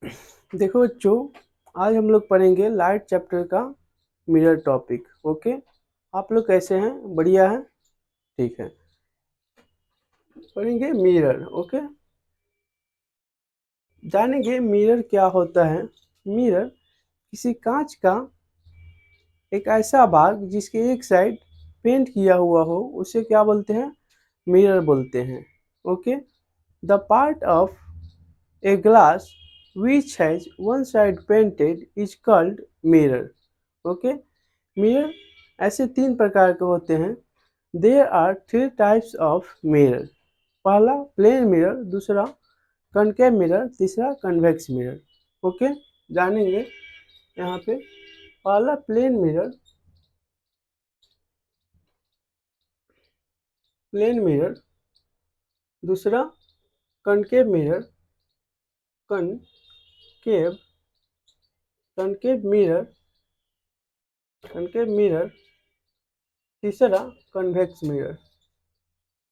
देखो बच्चों, आज हम लोग पढ़ेंगे लाइट चैप्टर का मिरर टॉपिक। ओके, आप लोग कैसे हैं? बढ़िया है, ठीक है। पढ़ेंगे मिरर। ओके, जानेंगे मिरर क्या होता है। मिरर किसी कांच का एक ऐसा भाग जिसके एक साइड पेंट किया हुआ हो, उसे क्या बोलते हैं? मिरर बोलते हैं। Okay, the part of a glass which has one side painted is called mirror. Okay, mirror ऐसे तीन प्रकार के होते हैं। There are three types of mirror. पहला प्लेन मिरर, दूसरा कनकेव मिरर, तीसरा कन्वेक्स मिरर। ओके, जानेंगे यहाँ पे। पहला प्लेन मिरर, प्लेन मिरर, दूसरा concave mirror, concave concave mirror, concave mirror, तीसरा convex mirror,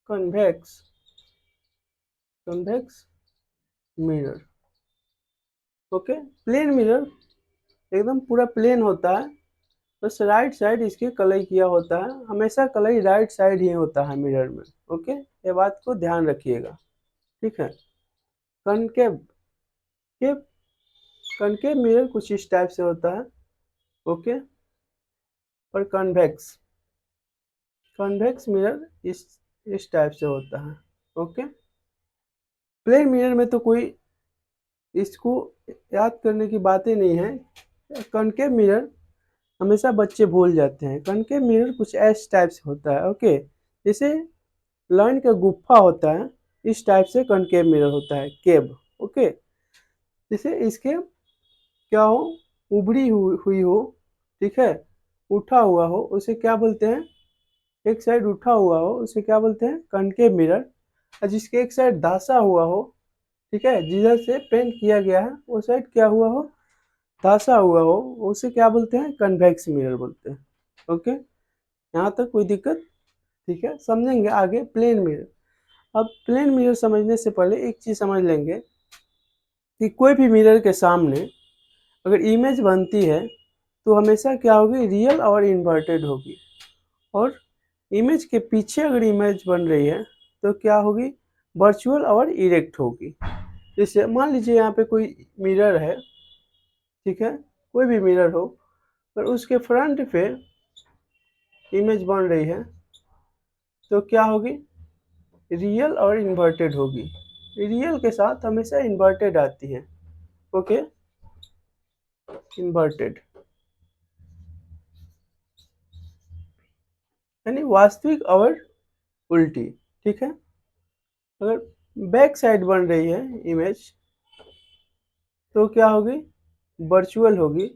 convex convex mirror. Okay, plane mirror एकदम पूरा प्लेन होता है, बस राइट साइड इसके कलई किया होता है। हमेशा कलई राइट साइड ही होता है मिरर में। ओके, ये बात को ध्यान रखिएगा, ठीक है। कनकेव के कनकेव मिरर कुछ इस टाइप से होता है। ओके, और कन्वेक्स कन्वेक्स मिरर इस टाइप से होता है। ओके, प्लेन मिरर में तो कोई इसको याद करने की बातें नहीं है। कनकेव मिरर हमेशा बच्चे भूल जाते हैं। कनकेव मिरर कुछ ऐसे टाइप से होता है। ओके, जैसे लाइन का गुफा होता है, इस टाइप से कनकेव मिरर होता है, केव। ओके, जैसे इसके क्या हो, उभरी हुई हो, ठीक है, उठा हुआ हो, उसे क्या बोलते हैं? एक साइड उठा हुआ हो उसे क्या बोलते हैं? Concave mirror. और जिसके एक साइड धंसा हुआ हो, ठीक है, जिधर से पेंट किया गया है वो साइड क्या हुआ हो, धंसा हुआ हो, उसे क्या बोलते हैं? कन्वेक्स मिरर बोलते हैं। ओके, यहाँ तक कोई दिक्कत? ठीक है, समझेंगे आगे प्लेन मिरर। अब प्लेन मिरर समझने से पहले एक चीज़ समझ लेंगे कि कोई भी मिरर के सामने अगर इमेज बनती है तो हमेशा क्या होगी? रियल और इन्वर्टेड होगी। और इमेज के पीछे अगर इमेज बन रही है तो क्या होगी? वर्चुअल और इरेक्ट होगी। जैसे मान लीजिए यहाँ पे कोई मिरर है, ठीक है, कोई भी मिरर हो, पर उसके फ्रंट पे इमेज बन रही है तो क्या होगी? रियल और इन्वर्टेड होगी। रियल के साथ हमेशा इन्वर्टेड आती है। ओके, इन्वर्टेड यानी वास्तविक और उल्टी, ठीक है। अगर बैक साइड बन रही है इमेज तो क्या होगी? वर्चुअल होगी।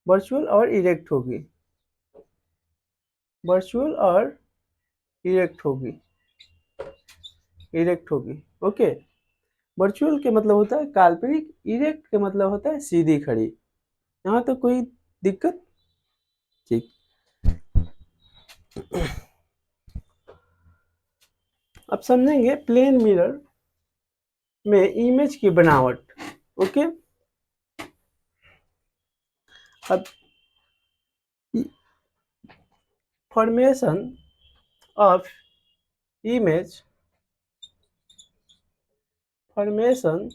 वर्चुअल और इरेक्ट होगी। वर्चुअल और इरेक्ट होगी। इरेक्ट होगी। ओके, वर्चुअल के मतलब होता है काल्पनिक, इरेक्ट के मतलब होता है सीधी खड़ी। यहाँ तो कोई दिक्कत? ठीक। अब समझेंगे प्लेन मिरर में इमेज की बनावट। ओके, अब formation of image, formation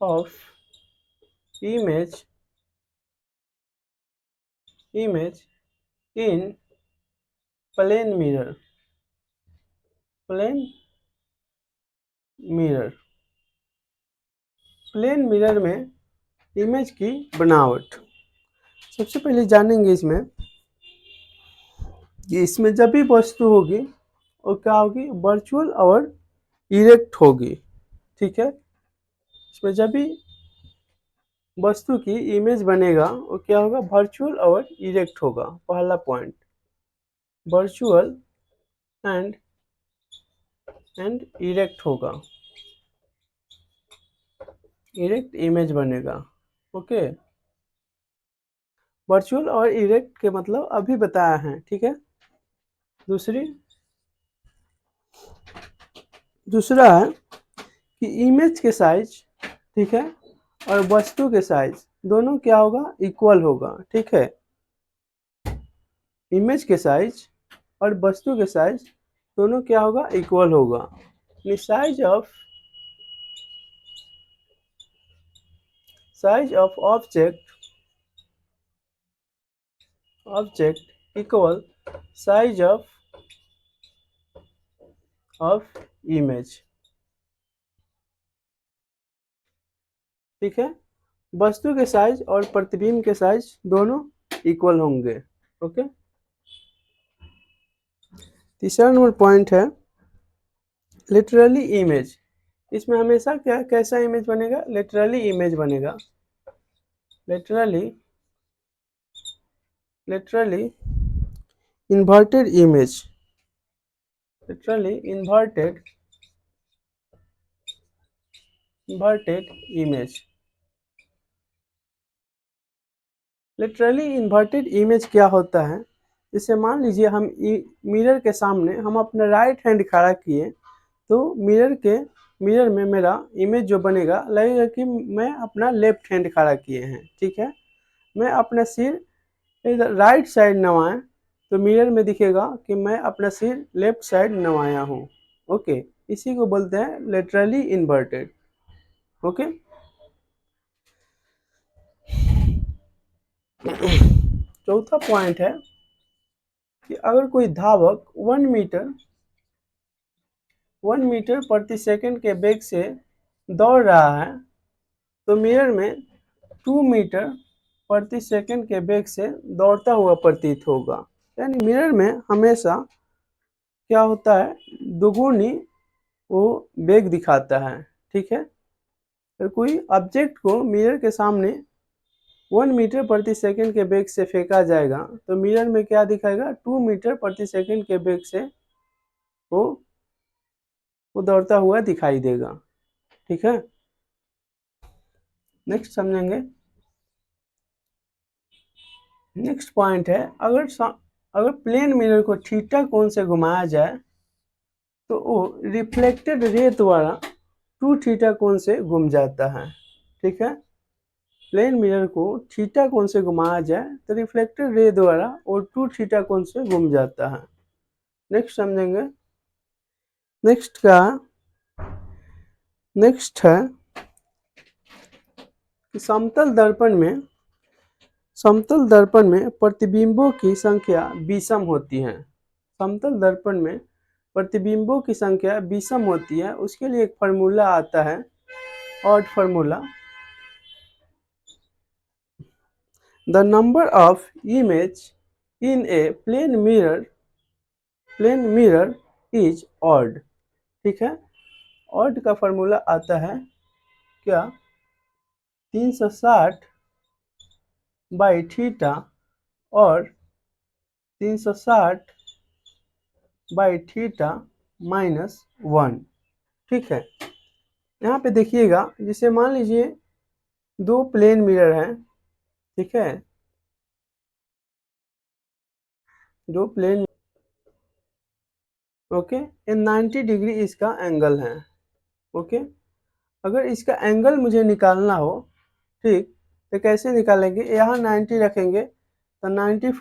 of image image in plane mirror, plane mirror, plane mirror में इमेज की बनावट। सबसे पहले जानेंगे इसमें कि इसमें जब भी वस्तु होगी वो क्या होगी? वर्चुअल और इरेक्ट होगी, ठीक है। इसमें जब भी वस्तु की इमेज बनेगा वो क्या होगा? वर्चुअल और इरेक्ट होगा। पहला पॉइंट, वर्चुअल एंड इरेक्ट होगा, इरेक्ट इमेज बनेगा। ओके, वर्चुअल और इरेक्ट के मतलब अभी बताया है, ठीक है। दूसरा है कि कि इमेज के साइज, ठीक है, और वस्तु के साइज दोनों क्या होगा, इक्वल होगा, ठीक है। इमेज के साइज और वस्तु के साइज दोनों क्या होगा, इक्वल होगा। Size of object equal size of image, ठीक है। वस्तु के साइज और प्रतिबिंब के साइज दोनों इक्वल होंगे, ओके। तीसरा नंबर पॉइंट है लिटरली इमेज। इसमें हमेशा क्या कैसा इमेज बनेगा, लिटरली इमेज बनेगा। Literally inverted image, literally inverted image. Literally inverted image क्या होता है, जैसे मान लीजिए हम मिरर के सामने हम अपना राइट हैंड खड़ा किए, तो मिरर में मेरा इमेज जो बनेगा, लगेगा कि मैं अपना लेफ्ट हैंड खड़ा किए हैं, ठीक है। मैं अपना सिर इधर राइट साइड नवाएं तो मिरर में दिखेगा कि मैं अपना सिर लेफ्ट साइड नवाया हूँ, ओके। इसी को बोलते हैं लेटरली इन्वर्टेड, ओके। चौथा पॉइंट है कि अगर कोई धावक 1 मीटर प्रति सेकंड के वेग से दौड़ रहा है, तो मिरर में 2 मीटर प्रति सेकंड के वेग से दौड़ता हुआ प्रतीत होगा। यानी मिरर में हमेशा क्या होता है, दोगुनी वो वेग दिखाता है, ठीक है। तो कोई ऑब्जेक्ट को मिरर के सामने 1 मीटर प्रति सेकंड के वेग से फेंका जाएगा, तो मिरर में क्या दिखाएगा, 2 मीटर प्रति सेकंड के वेग से वो वो दौड़ता हुआ दिखाई देगा, ठीक है। नेक्स्ट समझेंगे। नेक्स्ट पॉइंट है अगर प्लेन मिरर को थीटा कोण से घुमाया जाए, तो वो रिफ्लेक्टेड रे द्वारा 2 थीटा कोण से घूम जाता है, ठीक है। प्लेन मिरर को थीटा कोण से घुमाया जाए तो रिफ्लेक्टेड रे द्वारा वो 2 थीटा कोण से घूम जाता है। नेक्स्ट समझेंगे। नेक्स्ट है कि समतल दर्पण में प्रतिबिंबों की संख्या विषम होती है। समतल दर्पण में प्रतिबिंबों की संख्या विषम होती है, उसके लिए एक फार्मूला आता है, odd formula. The number of image in a plane mirror is odd, ठीक है। ऑड का फार्मूला आता है क्या, 360 बाई थीटा और 360 बाई थीटा -1, ठीक है। यहाँ पे देखिएगा, जैसे मान लीजिए 2 प्लेन मिरर हैं, ठीक है। 2 प्लेन, ओके। 90 डिग्री इसका एंगल है, ओके। अगर इसका एंगल मुझे निकालना हो, ठीक, तो कैसे निकालेंगे, यहाँ 90 रखेंगे तो 9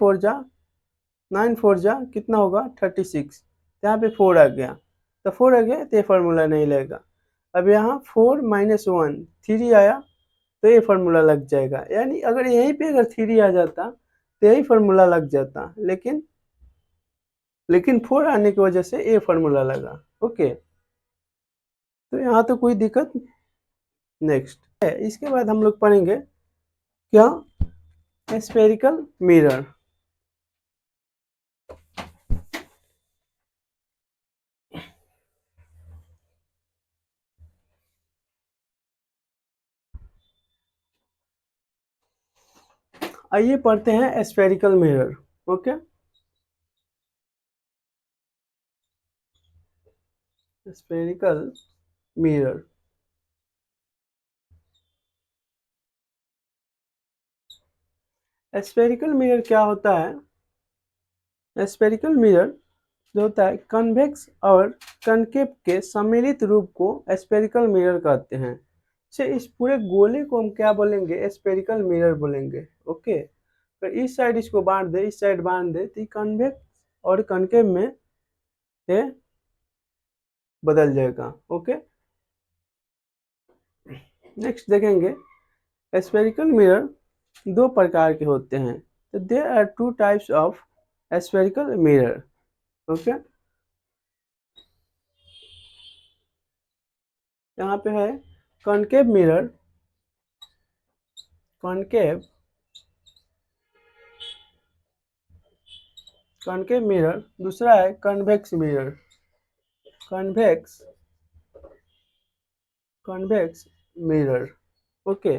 4 जा कितना होगा 36, यहाँ पे 4 आ गया, तो 4 आ गया तो ये फार्मूला नहीं लगेगा। अब यहाँ 4 - 1 3 आया तो ये फार्मूला लग जाएगा। यानी अगर यहीं पे अगर 3 आ जाता तो यही फार्मूला लग जाता, लेकिन 4 आने की वजह से ये फार्मूला लगा, ओके। तो यहाँ तो कोई दिक्कत। नेक्स्ट है, इसके बाद हम लोग पढ़ेंगे क्या, स्फेरिकल मिरर। आइए पढ़ते हैं spherical mirror, okay. Spherical mirror, spherical mirror क्या होता है। स्फेरिकल मिरर जो होता है कन्वेक्स और कनकेव के सम्मिलित रूप को स्फेरिकल मिरर कहते हैं। इस पूरे गोले को हम क्या बोलेंगे? स्फेरिकल मिरर बोलेंगे। ओके, तो इस साइड इसको बांट दे, इस साइड बांट दे, तो कन्वेक्स और कनकेव में ये बदल जाएगा। ओके, नेक्स्ट देखेंगे स्फेरिकल मिरर दो प्रकार के होते हैं। तो there are two types of spherical mirror. Okay, यहाँ पे है concave mirror, concave concave mirror, दूसरा है convex mirror, convex convex mirror. Okay,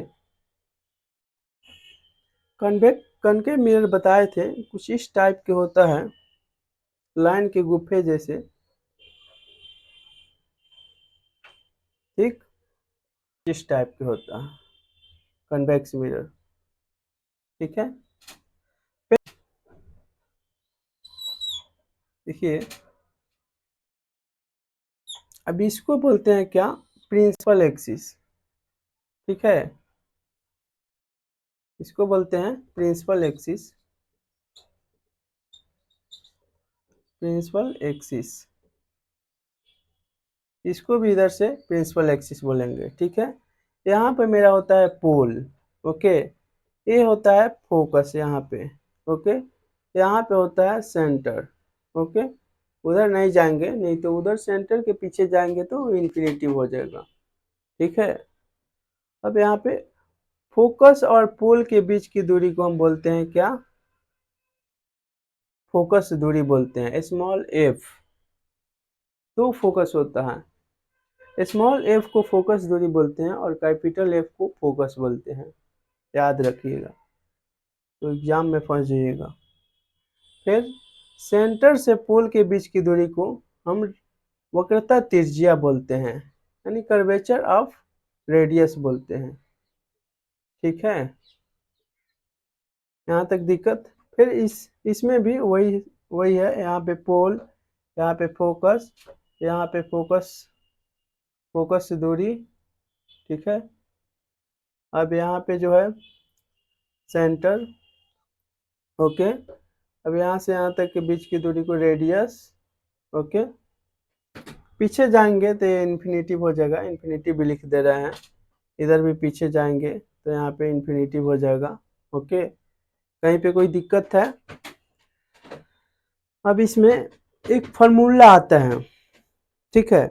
concave mirror बताए थे कुछ इस टाइप के होता है, लाइन के गुफे जैसे, ठीक, इस टाइप के होता है कन्वेक्स मिरर। ठीक है, देखिए अब इसको बोलते हैं क्या? Principal axis. ठीक है, इसको बोलते हैं प्रिंसिपल एक्सिस, प्रिंसिपल एक्सिस, इसको भी इधर से प्रिंसिपल एक्सिस बोलेंगे। ठीक है, यहाँ पे मेरा होता है पोल। ओके, ये होता है फोकस यहाँ पे। ओके, यहाँ पे होता है सेंटर। ओके, उधर नहीं जाएंगे, नहीं तो उधर सेंटर के पीछे जाएंगे तो इन्फिनिटिव हो जाएगा। ठीक है, अब यहाँ पे फोकस और पोल के बीच की दूरी को हम बोलते हैं क्या? फोकस दूरी बोलते हैं, स्मॉल एफ। तो फोकस होता है, स्मॉल एफ को फोकस दूरी बोलते हैं और कैपिटल एफ को फोकस बोलते हैं। याद रखिएगा, तो एग्जाम में फंस जाइएगा। फिर सेंटर से पोल के बीच की दूरी को हम वक्रता त्रिज्या बोलते हैं, यानी कर्वेचर ऑफ रेडियस बोलते हैं। ठीक है, यहाँ तक दिक्कत? फिर इसमें भी वही वही है, यहाँ पे पोल, यहाँ पे फोकस, यहाँ पे फोकस, फोकस से दूरी। ठीक है, अब यहाँ पे जो है सेंटर। ओके, अब यहाँ से यहाँ तक के बीच की दूरी को रेडियस। ओके, पीछे जाएंगे तो ये इन्फिनिटिव हो जाएगा, इन्फिनिटिव भी लिख दे रहे हैं। इधर भी पीछे जाएंगे तो यहाँ पे इन्फिनिटिव हो जाएगा। ओके, कहीं पे कोई दिक्कत है? अब इसमें एक फार्मूला आता है। ठीक है,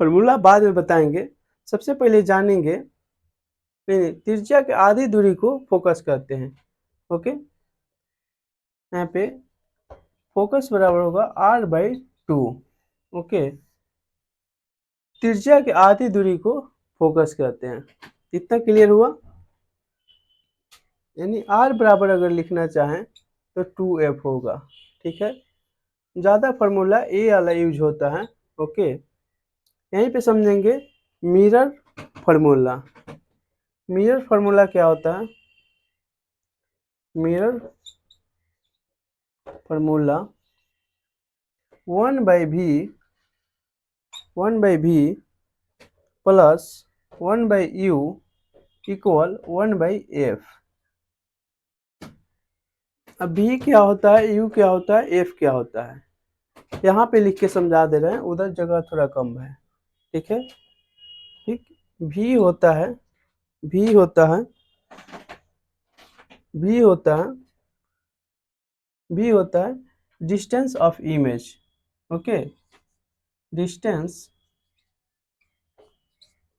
फार्मूला बाद में बताएंगे, सबसे पहले जानेंगे त्रिज्या के आधी दूरी को फोकस करते हैं। ओके, यहाँ पे फोकस बराबर होगा r/2। ओके, त्रिज्या के आधी दूरी को फोकस करते हैं। इतना क्लियर हुआ? यानी r बराबर अगर लिखना चाहें तो 2f होगा। ठीक है, ज़्यादा फार्मूला ए वाला यूज होता है। ओके, यहीं पे समझेंगे मिरर फार्मूला। मिरर फार्मूला क्या होता है? Mirror formula 1/v plus 1/u equal 1/f। अब v क्या होता है, u क्या होता है, f क्या होता है, यहाँ पे लिख के समझा दे रहे हैं, उधर जगह थोड़ा कम है। ठीक है, ठीक, v होता है, v होता है, v होता है, v होता है distance of image. Okay, distance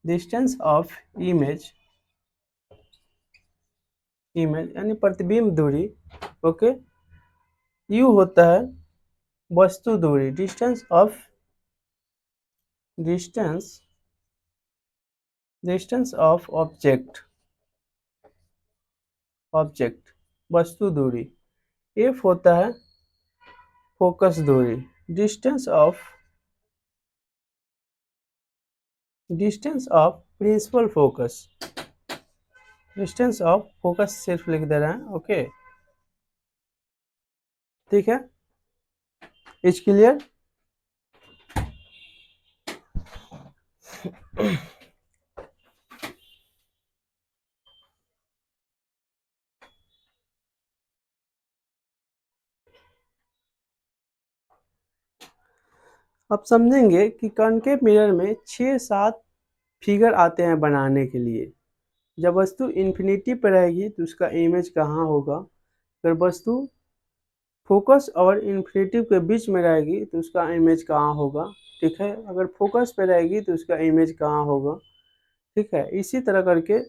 distance of image, image यानी प्रतिबिंब दूरी। ओके, u होता है वस्तु दूरी, distance of distance of object, object वस्तु दूरी। f होता है फोकस दूरी, distance of principal focus, distance of focus सिर्फ लिख दे रहे हैं। ओके, ठीक है, इज क्लियर। अब समझेंगे कि कॉनकेव मिरर में 6-7 फिगर आते हैं बनाने के लिए। जब वस्तु इन्फिनिटी पर रहेगी तो उसका इमेज कहाँ होगा, अगर वस्तु फोकस और इन्फिनिटी के बीच में रहेगी तो उसका इमेज कहाँ होगा, ठीक है। अगर फोकस पे रहेगी तो उसका इमेज कहाँ होगा, ठीक है। इसी तरह करके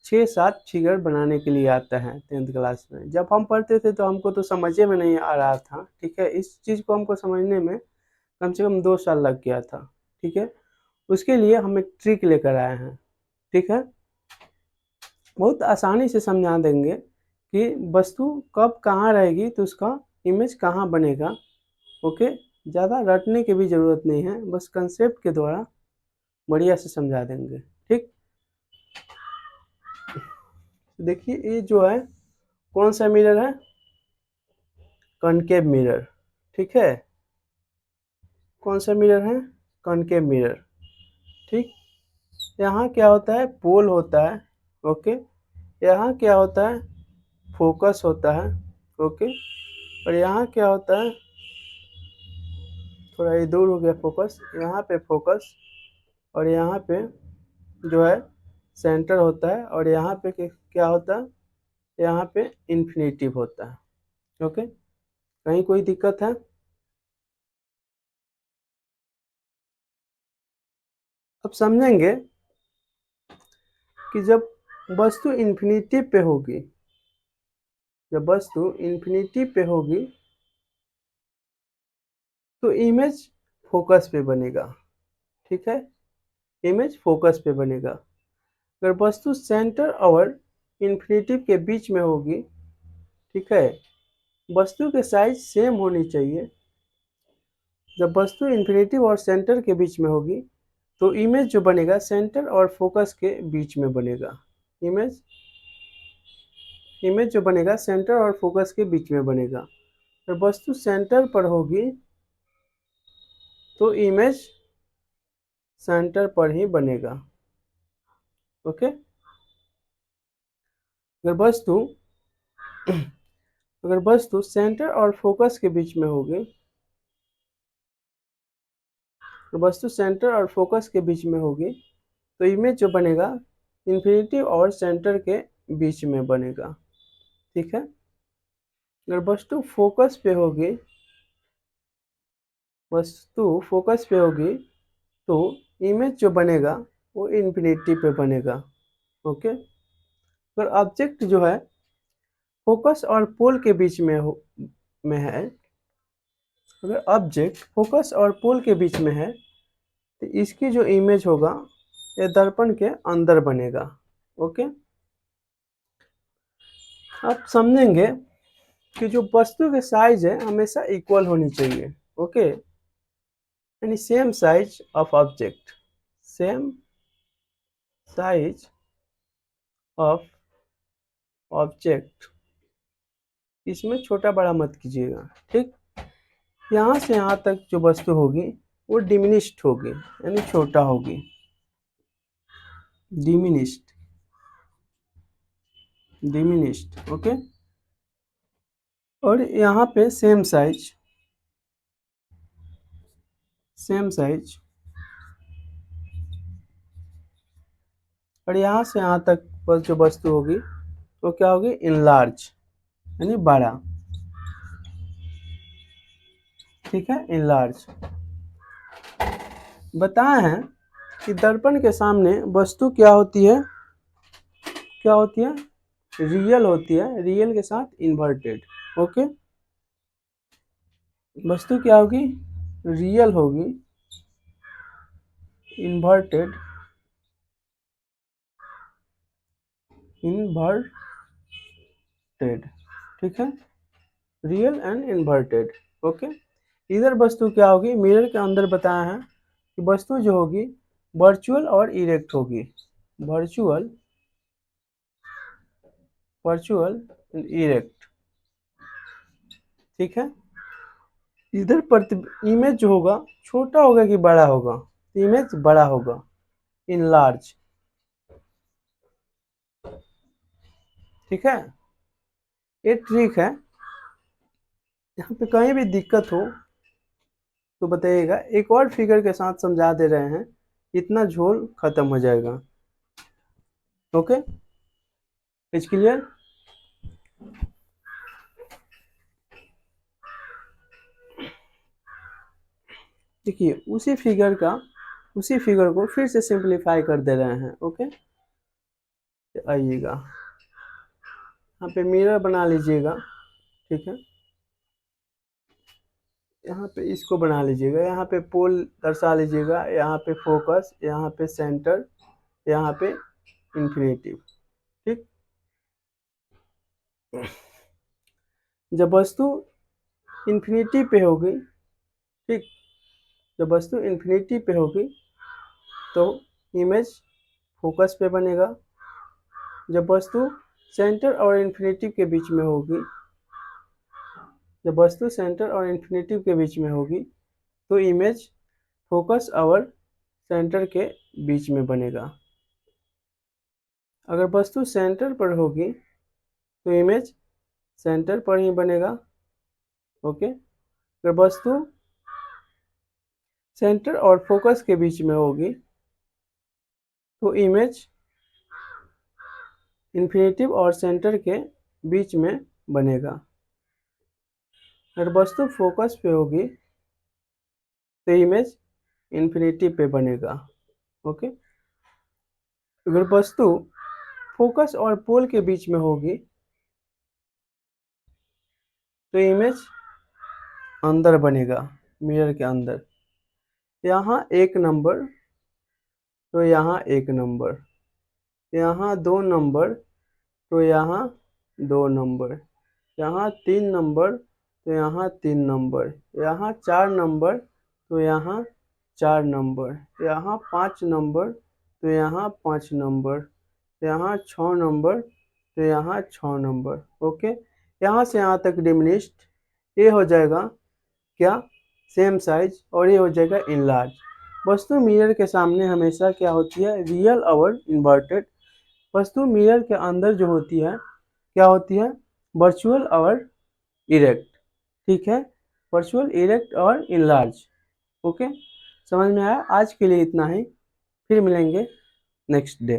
6-7 फिगर बनाने के लिए आता है 10th क्लास में। जब हम पढ़ते थे तो हमको तो समझे में नहीं आ रहा था, ठीक है। इस चीज़ को हमको समझने में कम से कम 2 साल लग गया था, ठीक है। उसके लिए हम एक ट्रिक लेकर आए हैं, ठीक है। बहुत आसानी से समझा देंगे कि वस्तु कब कहाँ रहेगी तो उसका इमेज कहाँ बनेगा, ओके। ज़्यादा रटने की भी ज़रूरत नहीं है, बस कंसेप्ट के द्वारा बढ़िया से समझा देंगे, ठीक। देखिए ये जो है कौन सा मिरर है, कॉनकेव मिरर, ठीक है। कौन सा मिरर है, कॉनकेव मिरर, ठीक। यहाँ क्या होता है, पोल होता है, ओके। यहाँ क्या होता है, फोकस होता है, ओके। और यहाँ क्या होता है, थोड़ा ये दूर हो गया फोकस, यहाँ पे फोकस और यहाँ पे जो है सेंटर होता है, और यहाँ पे क्या होता है, यहाँ पे इन्फिनिटिव होता है, ओके। कहीं कोई दिक्कत है। अब समझेंगे कि जब वस्तु इन्फिनिटी पे होगी, जब वस्तु इन्फिनिटी पे होगी तो इमेज फोकस पे बनेगा, ठीक है। इमेज फोकस पे बनेगा। अगर वस्तु सेंटर और इन्फिनिटी के बीच में होगी, ठीक है, वस्तु के साइज सेम होनी चाहिए। जब वस्तु इन्फिनिटी और सेंटर के बीच में होगी तो इमेज जो बनेगा सेंटर और फोकस के बीच में बनेगा। इमेज इमेज जो बनेगा सेंटर और फोकस के बीच में बनेगा। जब वस्तु सेंटर पर होगी तो इमेज सेंटर पर ही बनेगा, ओके। अगर वस्तु अगर वस्तु सेंटर और फोकस के बीच में होगी, तो वस्तु सेंटर और फोकस के बीच में होगी तो इमेज जो बनेगा इन्फिनिटी और सेंटर के बीच में बनेगा, ठीक है। अगर वस्तु फोकस पे होगी तो इमेज जो बनेगा वो इन्फिनिटी पे बनेगा, ओके। अगर ऑब्जेक्ट जो है फोकस और पोल के बीच में है, अगर ऑब्जेक्ट फोकस और पोल के बीच में है तो इसकी जो इमेज होगा ये दर्पण के अंदर बनेगा, ओके। आप समझेंगे कि जो वस्तु के साइज है हमेशा इक्वल होनी चाहिए, ओके। यानी same size of object, same size of object, इसमें छोटा बड़ा मत कीजिएगा, ठीक। यहाँ से यहाँ तक जो वस्तु होगी वो डिमिनिश्ड होगी, यानी छोटा होगी, डिमिनिश्ड, डिमिनिश्ड, ओके। और यहाँ पे सेम साइज, सेम साइज, और यहाँ से यहाँ तक बस जो वस्तु होगी वो क्या होगी, इनलार्ज, यानी बड़ा, ठीक है, इनलार्ज। बताए हैं कि दर्पण के सामने वस्तु क्या होती है, क्या होती है, रियल होती है, रियल के साथ इन्वर्टेड, ओके। वस्तु क्या होगी, रियल होगी, इन्वर्टेड, इन्वर्टेड, ठीक है, रियल एंड इन्वर्टेड, ओके। इधर वस्तु क्या होगी, मिरर के अंदर बताया है कि वस्तु जो होगी वर्चुअल और इरेक्ट होगी, वर्चुअल, वर्चुअल इरेक्ट, ठीक है। इधर इमेज जो होगा छोटा होगा कि बड़ा होगा, इमेज बड़ा होगा, इन लार्ज। ठीक है, ये ट्रिक है। यहाँ पे कहीं भी दिक्कत हो तो बताइएगा, एक और फिगर के साथ समझा दे रहे हैं, इतना झोल खत्म हो जाएगा। Okay, is clear? देखिए उसी फिगर को फिर से सिंपलीफाई कर दे रहे हैं। ओके, आइएगा यहाँ पे मिरर बना लीजिएगा। ठीक है, यहाँ पे इसको बना लीजिएगा, यहाँ पे पोल दर्शा लीजिएगा, यहाँ पे फोकस, यहाँ पे सेंटर, यहाँ पे इंफिनिटिव। ठीक, जब वस्तु इंफिनिटी पे होगी, ठीक, जब वस्तु इंफिनिटी पे होगी तो इमेज फोकस पे बनेगा। जब वस्तु सेंटर और इंफिनिटिव के बीच में होगी, जब वस्तु सेंटर और इंफिनिटिव के बीच में होगी तो इमेज फोकस और सेंटर के बीच में बनेगा। अगर वस्तु सेंटर पर होगी तो इमेज सेंटर पर ही बनेगा। ओके, अगर वस्तु सेंटर और फोकस के बीच में होगी तो इमेज इंफिनिटिव और सेंटर के बीच में बनेगा। अगर वस्तु फोकस पे होगी तो इमेज इंफिनिटी पे बनेगा। ओके, अगर वस्तु फोकस और पोल के बीच में होगी तो इमेज अंदर बनेगा, मिरर के अंदर। यहाँ एक नंबर तो यहाँ एक नंबर, यहाँ दो नंबर तो यहाँ दो नंबर, यहाँ तीन नंबर तो यहाँ तीन नंबर, यहाँ चार नंबर तो यहाँ चार नंबर, यहाँ पाँच नंबर तो यहाँ पाँच नंबर, यहाँ छः नंबर तो यहाँ छः नंबर। ओके, यहाँ से यहाँ तक डिमिनिश्ड। ये हो जाएगा क्या, सेम साइज, और ये हो जाएगा इनलार्ज। वस्तु मिरर के सामने हमेशा क्या होती है, रियल और इन्वर्टेड। वस्तु मिरर के अंदर जो होती है क्या होती है, वर्चुअल और इरेक्ट। ठीक है, वर्चुअल, इरेक्ट और इनलार्ज। ओके, समझ में आया? आज के लिए इतना ही, फिर मिलेंगे नेक्स्ट डे।